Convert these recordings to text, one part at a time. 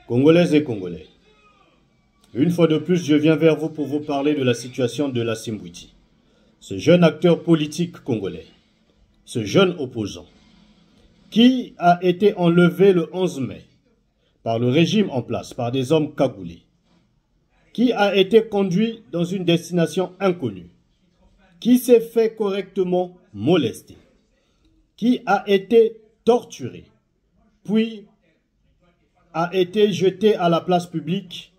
Congolaises et Congolais, une fois de plus, je viens vers vous pour vous parler de la situation de Lassine Bouiti, ce jeune acteur politique congolais, ce jeune opposant, qui a été enlevé le 11 mai par le régime en place, par des hommes cagoulés, qui a été conduit dans une destination inconnue, qui s'est fait correctement molester, qui a été torturé, puis a été jeté à la place publique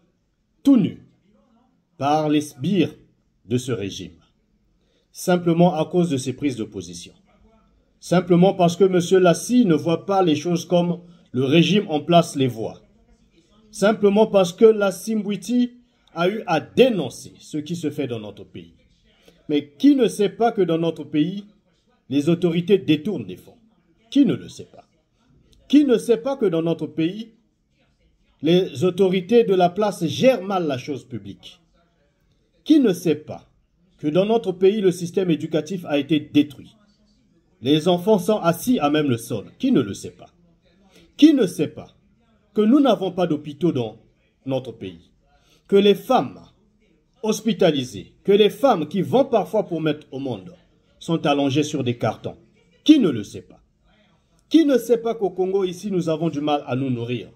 tout nu par les sbires de ce régime, simplement à cause de ses prises de position. Simplement parce que M. Lassi ne voit pas les choses comme le régime en place les voit. Simplement parce que Lassine Bouiti a eu à dénoncer ce qui se fait dans notre pays. Mais qui ne sait pas que dans notre pays, les autorités détournent des fonds? Qui ne le sait pas? Qui ne sait pas que dans notre pays, les autorités de la place gèrent mal la chose publique? Qui ne sait pas que dans notre pays, le système éducatif a été détruit? Les enfants sont assis à même le sol. Qui ne le sait pas? Qui ne sait pas que nous n'avons pas d'hôpitaux dans notre pays? Que les femmes hospitalisées, que les femmes qui vont parfois pour mettre au monde sont allongées sur des cartons? Qui ne le sait pas? Qui ne sait pas qu'au Congo, ici, nous avons du mal à nous nourrir?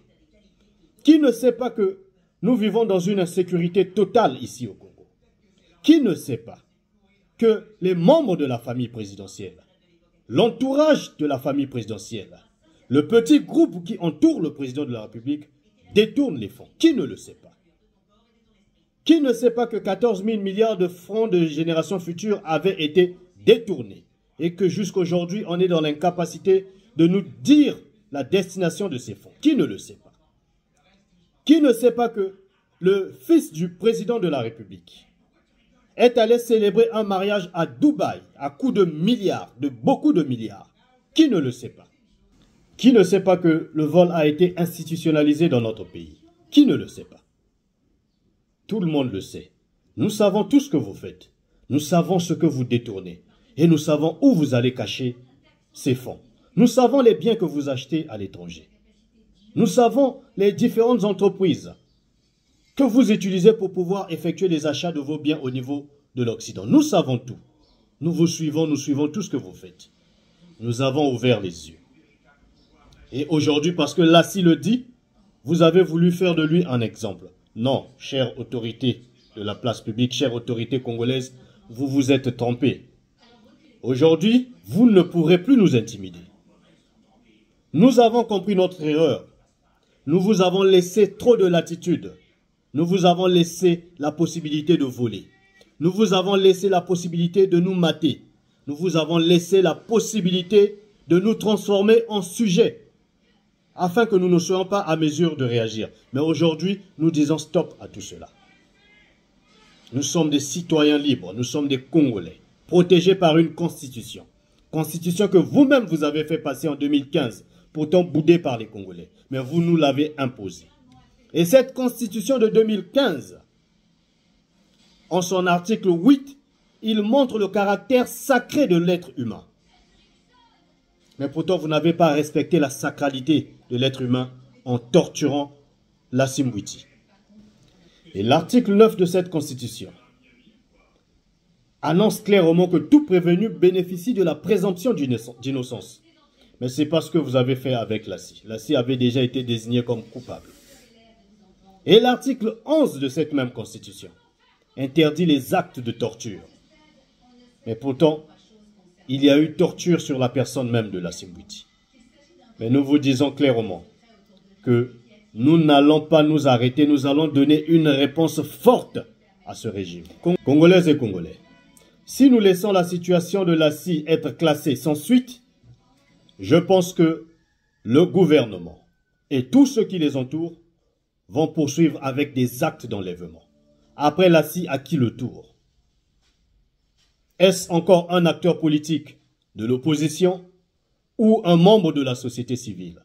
Qui ne sait pas que nous vivons dans une insécurité totale ici au Congo? Qui ne sait pas que les membres de la famille présidentielle, l'entourage de la famille présidentielle, le petit groupe qui entoure le président de la République détourne les fonds? Qui ne le sait pas? Qui ne sait pas que 14 000 milliards de francs de génération future avaient été détournés et que jusqu'à aujourd'hui, on est dans l'incapacité de nous dire la destination de ces fonds? Qui ne le sait pas? Qui ne sait pas que le fils du président de la République est allé célébrer un mariage à Dubaï à coups de milliards, de beaucoup de milliards? Qui ne le sait pas? Qui ne sait pas que le vol a été institutionnalisé dans notre pays? Qui ne le sait pas? Tout le monde le sait. Nous savons tout ce que vous faites. Nous savons ce que vous détournez. Et nous savons où vous allez cacher ces fonds. Nous savons les biens que vous achetez à l'étranger. Nous savons les différentes entreprises que vous utilisez pour pouvoir effectuer les achats de vos biens au niveau de l'Occident. Nous savons tout. Nous vous suivons, nous suivons tout ce que vous faites. Nous avons ouvert les yeux. Et aujourd'hui, parce que Lassi le dit, vous avez voulu faire de lui un exemple. Non, chère autorité de la place publique, chère autorité congolaise, vous vous êtes trompés. Aujourd'hui, vous ne pourrez plus nous intimider. Nous avons compris notre erreur. Nous vous avons laissé trop de latitude. Nous vous avons laissé la possibilité de voler. Nous vous avons laissé la possibilité de nous mater. Nous vous avons laissé la possibilité de nous transformer en sujet afin que nous ne soyons pas à mesure de réagir. Mais aujourd'hui, nous disons stop à tout cela. Nous sommes des citoyens libres, nous sommes des Congolais, protégés par une constitution. Constitution que vous-même vous avez fait passer en 2015, pourtant boudée par les Congolais. Mais vous nous l'avez imposée. Et cette constitution de 2015, en son article 8, il montre le caractère sacré de l'être humain. Mais pourtant, vous n'avez pas respecté la sacralité de l'être humain en torturant Lassine Bouiti. Et l'article 9 de cette constitution annonce clairement que tout prévenu bénéficie de la présomption d'innocence. Mais c'est pas ce que vous avez fait avec Lassi. Lassi avait déjà été désigné comme coupable. Et l'article 11 de cette même constitution interdit les actes de torture. Mais pourtant, il y a eu torture sur la personne même de Lassine Bouiti. Mais nous vous disons clairement que nous n'allons pas nous arrêter, nous allons donner une réponse forte à ce régime. Congolaises et Congolais, si nous laissons la situation de Lassi être classée sans suite, je pense que le gouvernement et tous ceux qui les entourent vont poursuivre avec des actes d'enlèvement. Après Lassi, à qui le tour? Est-ce encore un acteur politique de l'opposition ou un membre de la société civile?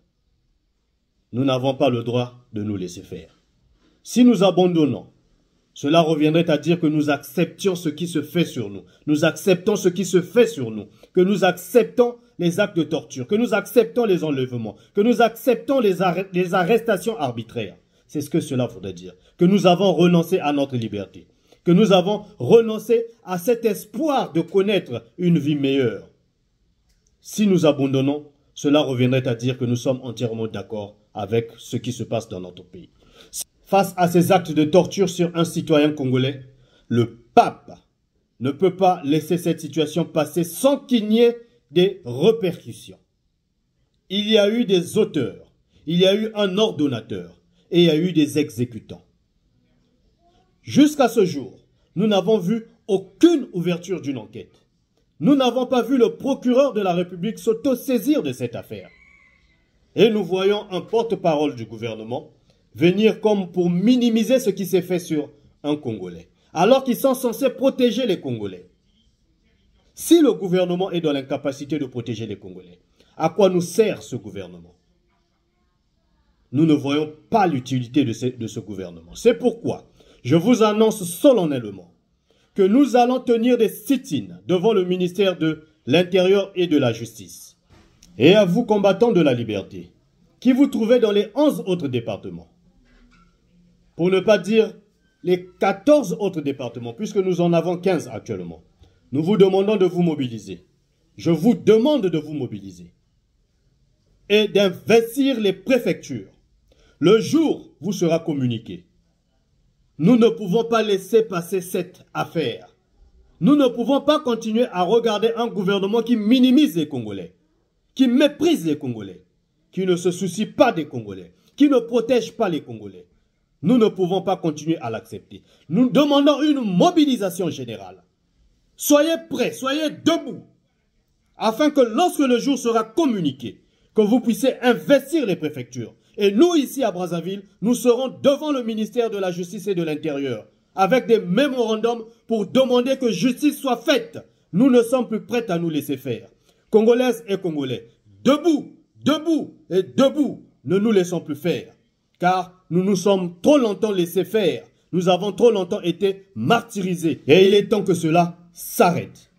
Nous n'avons pas le droit de nous laisser faire. Si nous abandonnons, cela reviendrait à dire que nous acceptions ce qui se fait sur nous. Nous acceptons ce qui se fait sur nous. Que nous acceptons les actes de torture. Que nous acceptons les enlèvements. Que nous acceptons les arrestations arbitraires. C'est ce que cela voudrait dire. Que nous avons renoncé à notre liberté. Que nous avons renoncé à cet espoir de connaître une vie meilleure. Si nous abandonnons, cela reviendrait à dire que nous sommes entièrement d'accord avec ce qui se passe dans notre pays. Face à ces actes de torture sur un citoyen congolais, le pape ne peut pas laisser cette situation passer sans qu'il n'y ait des répercussions. Il y a eu des auteurs, il y a eu un ordonnateur et il y a eu des exécutants. Jusqu'à ce jour, nous n'avons vu aucune ouverture d'une enquête. Nous n'avons pas vu le procureur de la République s'autosaisir de cette affaire. Et nous voyons un porte-parole du gouvernement venir comme pour minimiser ce qui s'est fait sur un Congolais, alors qu'ils sont censés protéger les Congolais. Si le gouvernement est dans l'incapacité de protéger les Congolais, à quoi nous sert ce gouvernement? Nous ne voyons pas l'utilité de ce gouvernement. C'est pourquoi je vous annonce solennellement que nous allons tenir des sit-ins devant le ministère de l'Intérieur et de la Justice. Et à vous, combattants de la liberté, qui vous trouvez dans les 11 autres départements, pour ne pas dire les 14 autres départements, puisque nous en avons 15 actuellement, nous vous demandons de vous mobiliser. Je vous demande de vous mobiliser et d'investir les préfectures. Le jour vous sera communiqué. Nous ne pouvons pas laisser passer cette affaire. Nous ne pouvons pas continuer à regarder un gouvernement qui minimise les Congolais, qui méprise les Congolais, qui ne se soucie pas des Congolais, qui ne protège pas les Congolais. Nous ne pouvons pas continuer à l'accepter. Nous demandons une mobilisation générale. Soyez prêts, soyez debout, afin que lorsque le jour sera communiqué, que vous puissiez investir les préfectures. Et nous, ici à Brazzaville, nous serons devant le ministère de la Justice et de l'Intérieur, avec des mémorandums pour demander que justice soit faite. Nous ne sommes plus prêts à nous laisser faire. Congolaises et Congolais, debout, debout et debout, ne nous laissons plus faire. Car nous nous sommes trop longtemps laissés faire. Nous avons trop longtemps été martyrisés. Et il est temps que cela s'arrête.